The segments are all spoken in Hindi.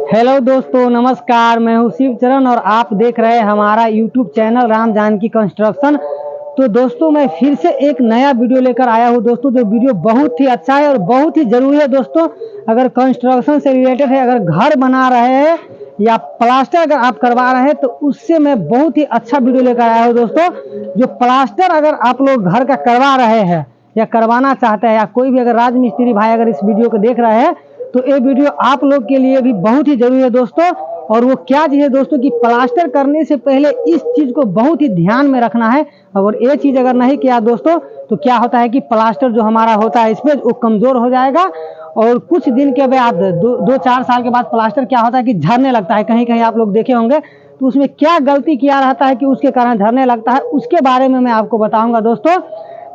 हेलो दोस्तों, नमस्कार। मैं हूं शिव चरण और आप देख रहे हैं हमारा YouTube channel Ram Janki construction. तो दोस्तों, मैं फिर से एक नया वीडियो लेकर आया हूं दोस्तों। जो वीडियो बहुत ही अच्छा है और बहुत ही ज़रूरी है दोस्तों। अगर कंस्ट्रक्शन से रिलेटेड है, अगर घर बना रहे हैं या प्लास्टर अगर आप करवा रहे हैं तो उससे मैं बहुत ही अच्छा वीडियो लेकर आया हूँ दोस्तों। जो प्लास्टर अगर आप लोग घर का करवा रहे हैं या करवाना चाहते हैं, या कोई भी अगर राजमिस्त्री भाई अगर इस वीडियो को देख रहे हैं तो ये वीडियो आप लोग के लिए भी बहुत ही जरूरी है दोस्तों। और वो क्या चीज़ है दोस्तों कि प्लास्टर करने से पहले इस चीज़ को बहुत ही ध्यान में रखना है। और ये चीज़ अगर नहीं किया दोस्तों तो क्या होता है कि प्लास्टर जो हमारा होता है इसमें वो कमज़ोर हो जाएगा। और कुछ दिन के बाद दो चार साल के बाद प्लास्टर क्या होता है कि झड़ने लगता है। कहीं कहीं आप लोग देखे होंगे तो उसमें क्या गलती किया रहता है कि उसके कारण झड़ने लगता है, उसके बारे में मैं आपको बताऊंगा दोस्तों।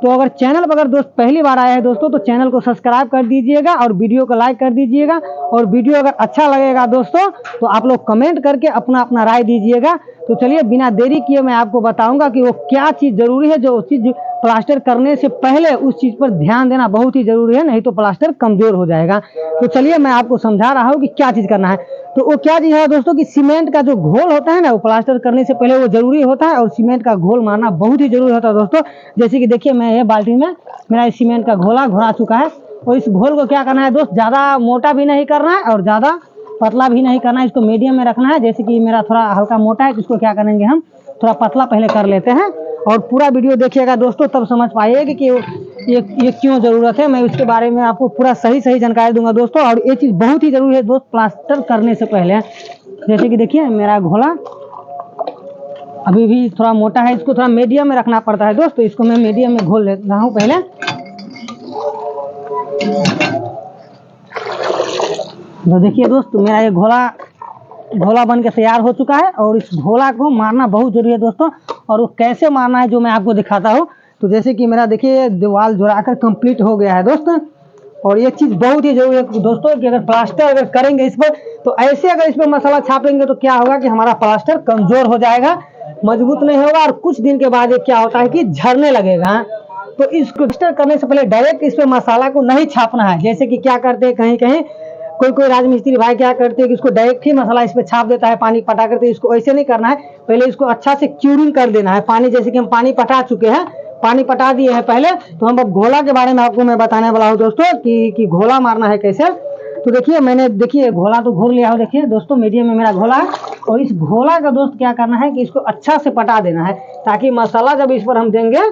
तो अगर चैनल पर अगर दोस्त पहली बार आए हैं दोस्तों तो चैनल को सब्सक्राइब कर दीजिएगा और वीडियो को लाइक कर दीजिएगा। और वीडियो अगर अच्छा लगेगा दोस्तों तो आप लोग कमेंट करके अपना अपना राय दीजिएगा। तो चलिए बिना देरी किए मैं आपको बताऊंगा कि वो क्या चीज़ ज़रूरी है। जो चीज़ प्लास्टर करने से पहले उस चीज़ पर ध्यान देना बहुत ही ज़रूरी है, नहीं तो प्लास्टर कमज़ोर हो जाएगा। तो चलिए मैं आपको समझा रहा हूँ कि क्या चीज़ करना है। तो वो क्या चीज़ है दोस्तों कि सीमेंट का जो घोल होता है ना, वो प्लास्टर करने से पहले वो ज़रूरी होता है। और सीमेंट का घोल मारना बहुत ही ज़रूरी होता है दोस्तों। जैसे कि देखिए, मैं ये बाल्टी में मेरा इस सीमेंट का घोला घोरा चुका है। और इस घोल को क्या करना है दोस्त, ज़्यादा मोटा भी नहीं करना है और ज़्यादा पतला भी नहीं करना है, इसको मीडियम में रखना है। जैसे कि मेरा थोड़ा हल्का मोटा है तो इसको क्या करेंगे, हम थोड़ा पतला पहले कर लेते हैं। और पूरा वीडियो देखिएगा दोस्तों, तब समझ पाइएगा कि ये क्यों ज़रूरत है। मैं उसके बारे में आपको पूरा सही जानकारी दूंगा दोस्तों। और ये चीज़ बहुत ही ज़रूरी है दोस्त प्लास्टर करने से पहले। जैसे कि देखिए, मेरा घोला अभी भी थोड़ा मोटा है, इसको थोड़ा मीडियम में रखना पड़ता है दोस्त। तो इसको मैं मीडियम में घोल लेता हूँ पहले। तो देखिए दोस्त, मेरा ये घोला बन के तैयार हो चुका है। और इस घोला को मारना बहुत जरूरी है दोस्तों। और वो कैसे मारना है जो मैं आपको दिखाता हूँ। तो जैसे कि मेरा देखिए दीवार जुड़ाकर कंप्लीट हो गया है दोस्तों। और ये चीज़ बहुत ही जरूरी है दोस्तों कि अगर प्लास्टर अगर करेंगे इस पर तो ऐसे अगर इस पर मसाला छापेंगे तो क्या होगा कि हमारा प्लास्टर कमज़ोर हो जाएगा, मजबूत नहीं होगा। और कुछ दिन के बाद ये क्या होता है कि झड़ने लगेगा। तो इसको प्लास्टर करने से पहले डायरेक्ट इस पर मसाला को नहीं छापना है। जैसे कि क्या करते हैं कहीं कहीं कोई राजमिस्त्री भाई क्या करते हैं कि इसको डायरेक्ट ही मसाला इस पर छाप देता है, पानी पटा करते। इसको ऐसे नहीं करना है, पहले इसको अच्छा से क्यूरिंग कर देना है। पानी जैसे कि हम पानी पटा चुके हैं, पानी पटा दिए हैं पहले। तो हम अब घोला के बारे में आपको मैं बताने वाला हूँ दोस्तों कि घोला मारना है कैसे। तो देखिए, मैंने देखिए घोला तो घोल लिया हो। देखिए दोस्तों, मीडियम में मेरा घोला है। और इस घोला का दोस्त क्या करना है कि इसको अच्छा से पटा देना है, ताकि मसाला जब इस पर हम देंगे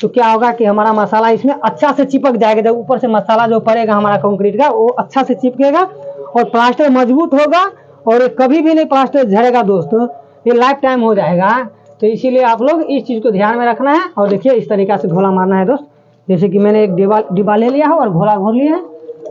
तो क्या होगा कि हमारा मसाला इसमें अच्छा से चिपक जाएगा। जब ऊपर से मसाला जो पड़ेगा हमारा कंक्रीट का, वो अच्छा से चिपकेगा और प्लास्टर मजबूत होगा। और कभी भी नहीं प्लास्टर झड़ेगा दोस्तों, ये लाइफ टाइम हो जाएगा। तो इसीलिए आप लोग इस चीज़ को ध्यान में रखना है। और देखिए, इस तरीक़ा से घोला मारना है दोस्त। जैसे कि मैंने एक डिब्बा ले लिया है और घोला घोल लिया है।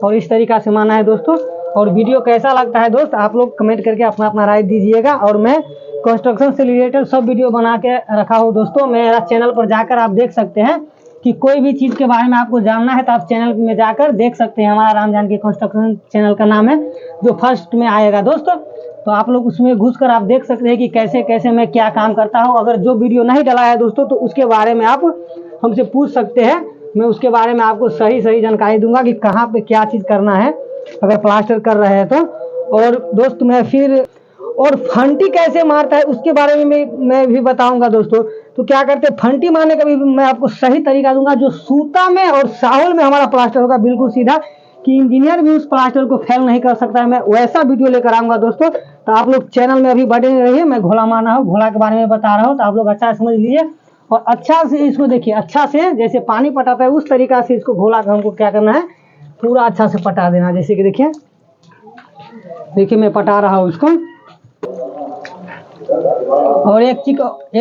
और इस तरीक़ा से मारना है दोस्तों। और वीडियो कैसा लगता है दोस्त आप लोग कमेंट करके अपना अपना राय दीजिएगा। और मैं कंस्ट्रक्शन से रिलेटेड सब वीडियो बना के रखा हूँ दोस्तों। मेरा चैनल पर जाकर आप देख सकते हैं कि कोई भी चीज़ के बारे में आपको जानना है तो आप चैनल में जाकर देख सकते हैं। हमारा राम जानकी कंस्ट्रक्शन चैनल का नाम है, जो फर्स्ट में आएगा दोस्तों। तो आप लोग उसमें घुसकर आप देख सकते हैं कि कैसे कैसे मैं क्या काम करता हूँ। अगर जो वीडियो नहीं डला है दोस्तों तो उसके बारे में आप हमसे पूछ सकते हैं। मैं उसके बारे में आपको सही जानकारी दूंगा कि कहाँ पे क्या चीज़ करना है अगर प्लास्टर कर रहे हैं तो। और दोस्त मैं फिर और फंटी कैसे मारता है उसके बारे में मैं भी बताऊंगा दोस्तों। तो क्या करते हैं, फंटी मारने का भी मैं आपको सही तरीका दूंगा। जो सूता में और साहुल में हमारा प्लास्टर होगा बिल्कुल सीधा, कि इंजीनियर भी उस प्लास्टर को फेल नहीं कर सकता है, मैं वैसा वीडियो लेकर आऊंगा दोस्तों। तो आप लोग चैनल में अभी बने रहिए। मैं घोला मारना हूँ, घोला के बारे में बता रहा हूँ, तो आप लोग अच्छा समझ लीजिए। और अच्छा से इसको देखिए, अच्छा से जैसे पानी पटाता है उस तरीका से इसको घोला का हमको क्या करना है, पूरा अच्छा से पटा देना। जैसे कि देखिए मैं पटा रहा हूँ इसको। और एक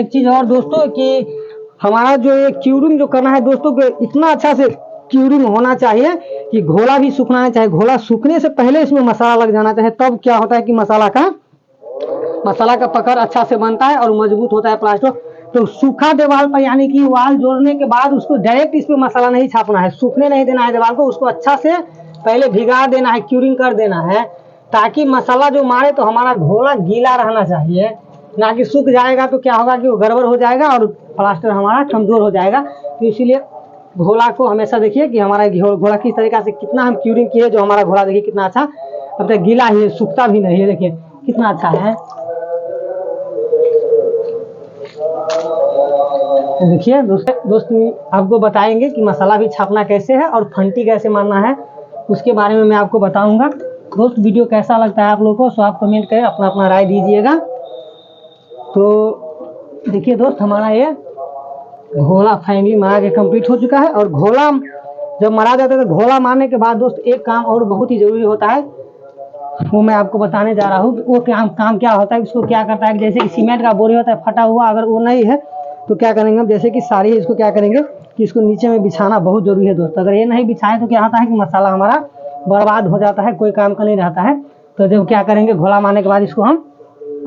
चीज़ और दोस्तों कि हमारा जो ये क्यूरिंग जो करना है दोस्तों कि इतना अच्छा से क्यूरिंग होना चाहिए कि घोला भी सूखना चाहिए। घोला सूखने से पहले इसमें मसाला लग जाना चाहिए। तब क्या होता है कि मसाला का पकड़ अच्छा से बनता है और मजबूत होता है प्लास्टर। तो सूखा दीवार पर यानी कि वाल जोड़ने के बाद उसको डायरेक्ट इस पर मसाला नहीं छापना है, सूखने नहीं देना है दीवार को। उसको अच्छा से पहले भिगा देना है, क्यूरिंग कर देना है, ताकि मसाला जो मारे तो हमारा घोला गीला रहना चाहिए, ना कि सूख जाएगा तो क्या होगा कि वो गड़बड़ हो जाएगा और प्लास्टर हमारा कमज़ोर हो जाएगा। तो इसीलिए घोला को हमेशा देखिए कि हमारा घोला किस तरीका से कितना हम क्यूरिंग किए, जो हमारा घोला देखिए कितना अच्छा अब तक गीला ही है, सूखता भी नहीं है। देखिए कितना अच्छा है। देखिए दोस्त आपको बताएंगे कि मसाला भी छापना कैसे है और फंटी कैसे मारना है, उसके बारे में मैं आपको बताऊंगा। दोस्त वीडियो कैसा लगता है आप लोगों को, सो आप कमेंट करें, अपना अपना राय दीजिएगा। तो देखिए दोस्त, हमारा ये घोला फाइनली मारा के कंप्लीट हो चुका है। और घोला जब मारा जाता है तो घोला मारने के बाद दोस्त एक काम और बहुत ही जरूरी होता है, वो मैं आपको बताने जा रहा हूँ। वो काम क्या होता है, इसको क्या करता है, जैसे कि सीमेंट का बोरी होता है फटा हुआ, अगर वो नहीं है तो क्या करेंगे हम, जैसे कि साड़ी है, इसको क्या करेंगे कि इसको नीचे में बिछाना बहुत जरूरी है दोस्त। अगर ये नहीं बिछाए तो क्या होता है कि मसाला हमारा बर्बाद हो जाता है, कोई काम का नहीं रहता है। तो जब क्या करेंगे, घोला मारने के बाद इसको हम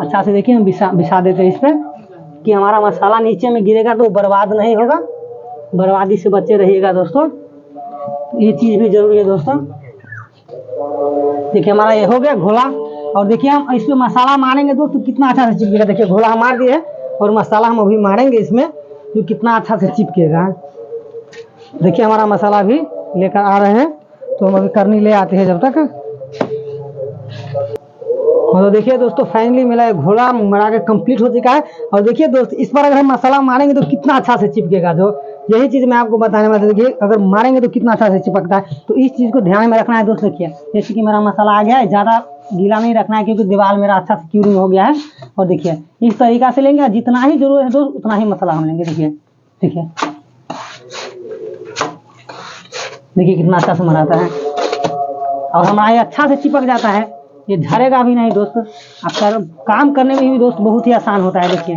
अच्छा से देखिए हम बिछा देते हैं इस पर, कि हमारा मसाला नीचे में गिरेगा तो बर्बाद नहीं होगा, बर्बादी से बचे रहिएगा दोस्तों। ये चीज़ भी जरूरी है दोस्तों। देखिए हमारा ये हो गया घोला। और देखिए हम इसमें मसाला मारेंगे दोस्तों, कितना अच्छा से चिपकेगा। देखिए घोला हम मार दिए और मसाला हम अभी मारेंगे इसमें, जो कितना अच्छा से चिपकेगा। देखिए हमारा मसाला भी लेकर आ रहे हैं, तो हम अभी करनी ले आते हैं जब तक। तो देखिए दोस्तों, फाइनली मेरा घोला मरा के कंप्लीट हो चुका है। और देखिए दोस्त, इस पर अगर हम मसाला मारेंगे तो कितना अच्छा से चिपकेगा। जो यही चीज़ मैं आपको बताने वाला था। देखिए अगर मारेंगे तो कितना अच्छा से चिपकता है, तो इस चीज़ को ध्यान में रखना है दोस्त। देखिए जैसे कि मेरा मसाला आ गया है, ज़्यादा गीला नहीं रखना है क्योंकि दीवार मेरा अच्छा से क्यूरिंग हो गया है। और देखिए इस तरीका से लेंगे, जितना ही जरूरत है दोस्त उतना ही मसाला हम लेंगे। देखिए देखिए कितना अच्छा से मराता है, और हमारा ये अच्छा से चिपक जाता है, ये झड़ेगा भी नहीं दोस्त। आपका काम करने में भी दोस्त बहुत ही आसान होता है। देखिए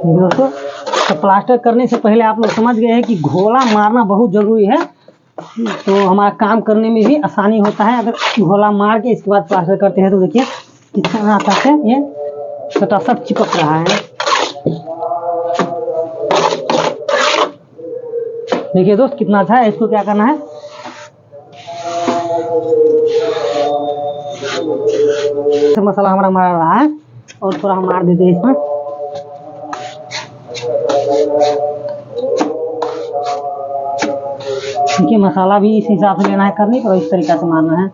दोस्तों, तो प्लास्टर करने से पहले आप लोग समझ गए हैं कि घोला मारना बहुत ज़रूरी है, तो हमारा काम करने में भी आसानी होता है। अगर घोला मार के इसके बाद प्लास्टर करते हैं तो देखिए कितना अच्छा से ये छोटा सब चिपक रहा है। देखिए दोस्त कितना अच्छा है। इसको क्या करना है, मसाला हमारा मार रहा है और थोड़ा हम मार देते हैं इसमें। देखिए मसाला भी इस हिसाब से लेना है करने पर, इस तरीका से मारना है।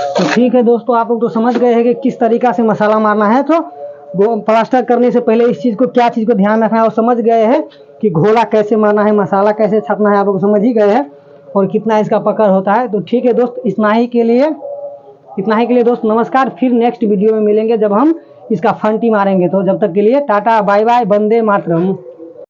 तो ठीक है दोस्तों, आप लोग तो समझ गए हैं कि किस तरीका से मसाला मारना है। तो प्लास्टर करने से पहले इस चीज़ को, क्या चीज़ को ध्यान रखना है, और समझ गए हैं कि घोला कैसे मारना है, मसाला कैसे छापना है, आप लोग समझ ही गए हैं, और कितना इसका पकड़ होता है। तो ठीक है दोस्त, इतना ही के लिए दोस्त नमस्कार। फिर नेक्स्ट वीडियो में मिलेंगे जब हम इसका फंटी मारेंगे। तो जब तक के लिए tata bye bye, Vande Mataram.